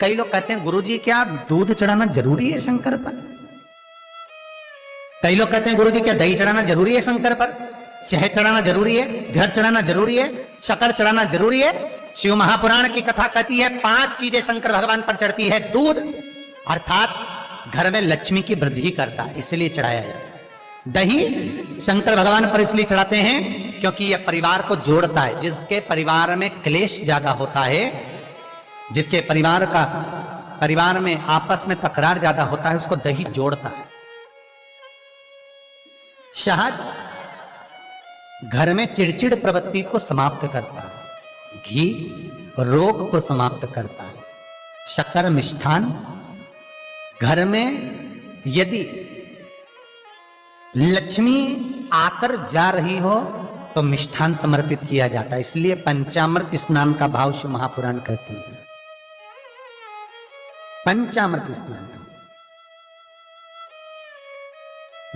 कई लोग कहते हैं गुरुजी क्या दूध चढ़ाना जरूरी है शंकर पर? कई लोग कहते हैं गुरुजी क्या दही चढ़ाना जरूरी है शंकर पर? शहद चढ़ाना जरूरी है? घर चढ़ाना जरूरी है? शक्कर चढ़ाना जरूरी है? शिव महापुराण की कथा कहती है 5 चीजें शंकर भगवान पर चढ़ती है। दूध अर्थात घर में लक्ष्मी की वृद्धि करता है, इसलिए चढ़ाया जाता है। दही शंकर भगवान पर इसलिए चढ़ाते हैं क्योंकि यह परिवार को जोड़ता है। जिसके परिवार में क्लेश ज्यादा होता है, जिसके परिवार में आपस में तकरार ज्यादा होता है, उसको दही जोड़ता है। शहद घर में चिड़चिड़ प्रवृत्ति को समाप्त करता है। घी रोग को समाप्त करता है। शक्कर मिष्ठान घर में यदि लक्ष्मी आकर जा रही हो तो मिष्ठान समर्पित किया जाता है, इसलिए पंचामृत स्नान का भाव शिव महापुराण कहते हैं। पंचामृत स्नान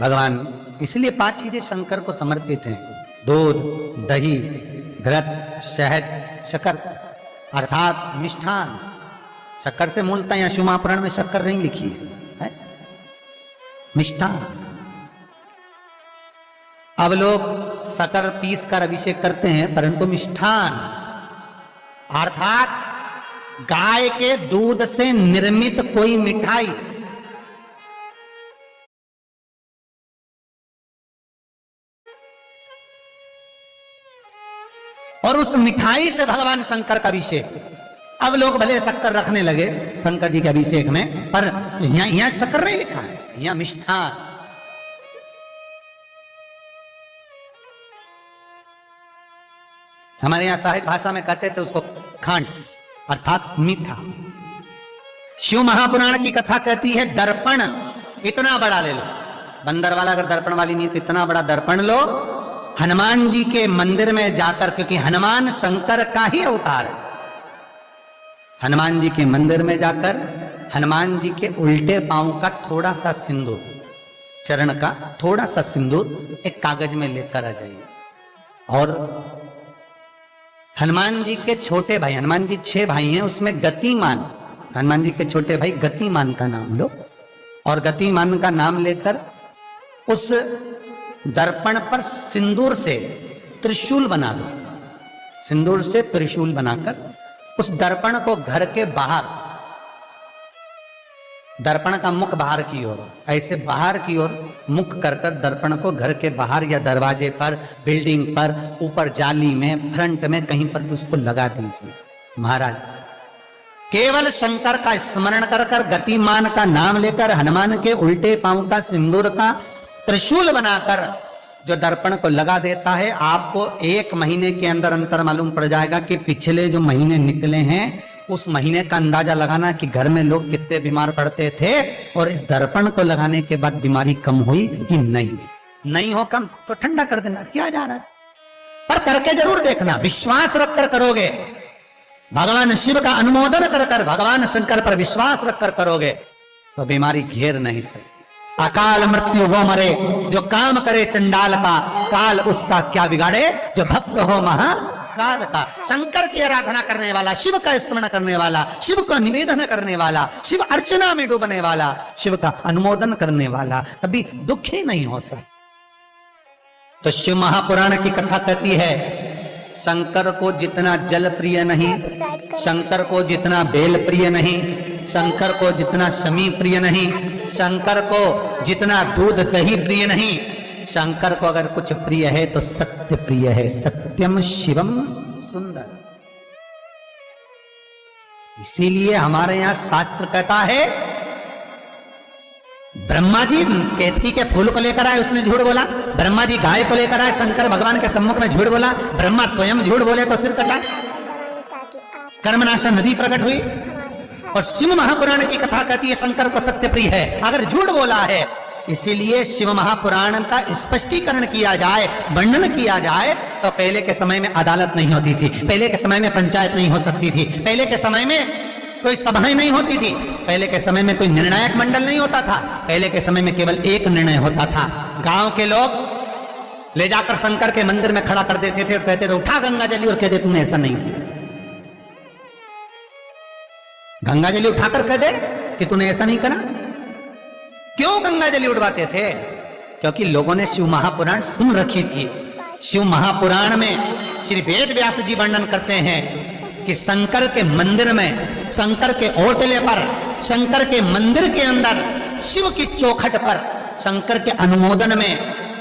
भगवान इसलिए 5 चीजें शंकर को समर्पित हैं। दूध, दही, घृत, शहद, शक्कर अर्थात मिष्ठान। शक्कर से मूलतः यहां शिव महापुराण में शक्कर नहीं लिखी है, मिष्ठान। अब लोग शक्कर पीस कर अभिषेक करते हैं, परंतु मिष्ठान अर्थात गाय के दूध से निर्मित कोई मिठाई, और उस मिठाई से भगवान शंकर का अभिषेक। अब लोग भले शक्कर रखने लगे शंकर जी के अभिषेक में, पर यहां शक्कर नहीं लिखा है, यहां मिष्ठान। हमारे यहां साहित्य भाषा में कहते थे उसको खांड अर्थात मीठा। शिव महापुराण की कथा कहती है दर्पण इतना बड़ा ले लो, बंदर वाला अगर दर्पण वाली नहीं तो इतना बड़ा दर्पण लो, हनुमान जी के मंदिर में जाकर, क्योंकि हनुमान शंकर का ही अवतार है। हनुमान जी के मंदिर में जाकर हनुमान जी के उल्टे पांव का थोड़ा सा सिंदूर, चरण का थोड़ा सा सिंदूर एक कागज में लेकर आ जाइए। और हनुमान जी के छोटे भाई, हनुमान जी 6 भाई हैं, उसमें गतिमान, हनुमान जी के छोटे भाई गतिमान का नाम लो, और गतिमान का नाम लेकर उस दर्पण पर सिंदूर से त्रिशूल बना दो। सिंदूर से त्रिशूल बनाकर उस दर्पण को घर के बाहर, दर्पण का मुख बाहर की ओर, ऐसे बाहर की ओर मुख कर कर दर्पण को घर के बाहर या दरवाजे पर, बिल्डिंग पर, ऊपर जाली में, फ्रंट में कहीं पर भी उसको लगा दीजिए। महाराज केवल शंकर का स्मरण कर कर, गतिमान का नाम लेकर, हनुमान के उल्टे पांव का सिंदूर का त्रिशूल बनाकर जो दर्पण को लगा देता है, आपको 1 महीने के अंदर अंतर मालूम पड़ जाएगा कि पिछले जो महीने निकले हैं उस महीने का अंदाजा लगाना कि घर में लोग कितने बीमार पड़ते थे, और इस दर्पण को लगाने के बाद बीमारी कम हुई कि नहीं हो कम तो ठंडा कर देना, क्या जा रहा है, पर करके जरूर देखना। विश्वास रखकर करोगे, भगवान शिव का अनुमोदन कर कर, भगवान शंकर पर विश्वास रखकर करोगे तो बीमारी घेर नहीं सकती। अकाल मृत्यु वो मरे जो काम करे चंडाल का, काल उसका क्या बिगाड़े जो भक्त हो महाकाल का। शंकर की आराधना करने वाला, शिव का स्मरण करने वाला, शिव का निवेदन करने वाला, शिव अर्चना में डूबने वाला, शिव का अनुमोदन करने वाला कभी दुखी नहीं हो सकता। तो शिव महापुराण की कथा कहती है शंकर को जितना जल प्रिय नहीं, शंकर को जितना बेल प्रिय नहीं, शंकर को जितना शमी प्रिय नहीं, शंकर को जितना दूध दही प्रिय नहीं, शंकर को अगर कुछ प्रिय है तो सत्य प्रिय है। सत्यम शिवम सुंदर। इसीलिए हमारे यहां शास्त्र कहता है, ब्रह्मा जी केतकी के फूल को लेकर आए, उसने झूठ बोला। ब्रह्मा जी गाय को लेकर आए, शंकर भगवान के सम्मुख में झूठ बोला। ब्रह्मा स्वयं झूठ बोले तो सिर कटा। कर्मनाशा नदी प्रकट हुई। और शिव महापुराण की कथा कहती है शंकर को सत्य प्रिय है, अगर झूठ बोला है। इसीलिए शिव महापुराण का स्पष्टीकरण किया जाए, वर्णन किया जाए, तो पहले के समय में अदालत नहीं होती थी, पहले के समय में पंचायत नहीं हो सकती थी, पहले के समय में कोई सभाएं नहीं होती थी, पहले के समय में कोई निर्णायक मंडल नहीं होता था, पहले के समय में केवल एक निर्णय होता था। गांव के लोग ले जाकर शंकर के मंदिर में खड़ा कर देते थे और कहते थे उठा गंगा जली, और कहते तूने ऐसा नहीं किया। गंगा जली उठाकर कह दे कि तूने ऐसा नहीं करा। क्यों गंगा जली उठवाते थे? क्योंकि लोगों ने शिव महापुराण सुन रखी थी। शिव महापुराण में श्री वेद व्यास जी वर्णन करते हैं कि शंकर के मंदिर में, शंकर के औतले पर, शंकर के मंदिर के अंदर, शिव की चौखट पर, शंकर के अनुमोदन में,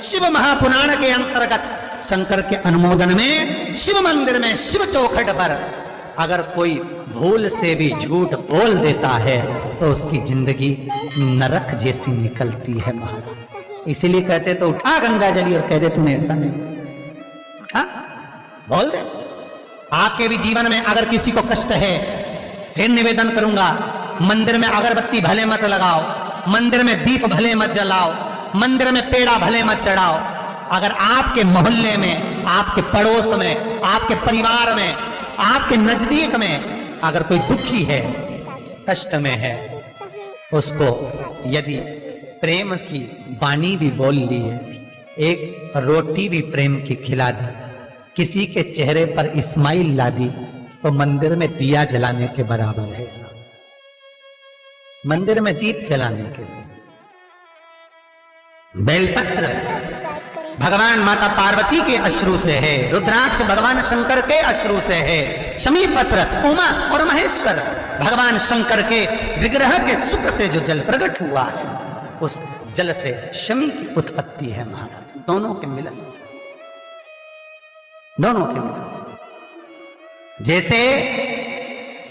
शिव महापुराण के अंतर्गत शंकर के अनुमोदन में, शिव मंदिर में, शिव चौखट पर अगर कोई भूल से भी झूठ बोल देता है तो उसकी जिंदगी नरक जैसी निकलती है महाराज। इसीलिए कहते तो उठा गंगा जली और कह दे तूने ऐसा नहीं उठा, बोल दे। आपके भी जीवन में अगर किसी को कष्ट है, फिर निवेदन करूंगा, मंदिर में अगरबत्ती भले मत लगाओ, मंदिर में दीप भले मत जलाओ, मंदिर में पेड़ा भले मत चढ़ाओ। अगर आपके मोहल्ले में, आपके पड़ोस में, आपके परिवार में, आपके नजदीक में अगर कोई दुखी है, कष्ट में है, उसको यदि प्रेम की वाणी भी बोल ली है, एक रोटी भी प्रेम की खिला दी, किसी के चेहरे पर इस्माइल ला दी, तो मंदिर में दिया जलाने के बराबर है साहब। मंदिर में दीप जलाने के लिए बेलपत्र भगवान माता पार्वती के अश्रु से है, रुद्राक्ष भगवान शंकर के अश्रु से है, शमी पत्र उमा और महेश्वर भगवान शंकर के विग्रह के सुख से जो जल प्रकट हुआ है, उस जल से शमी की उत्पत्ति है महाराज। दोनों के मिलन से, दोनों के मिलन से। जैसे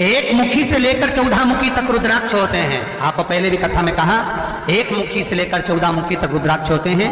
एक मुखी से लेकर 14 मुखी तक रुद्राक्ष होते हैं। आपको पहले भी कथा में कहा, एक मुखी से लेकर 14 मुखी तक रुद्राक्ष होते हैं।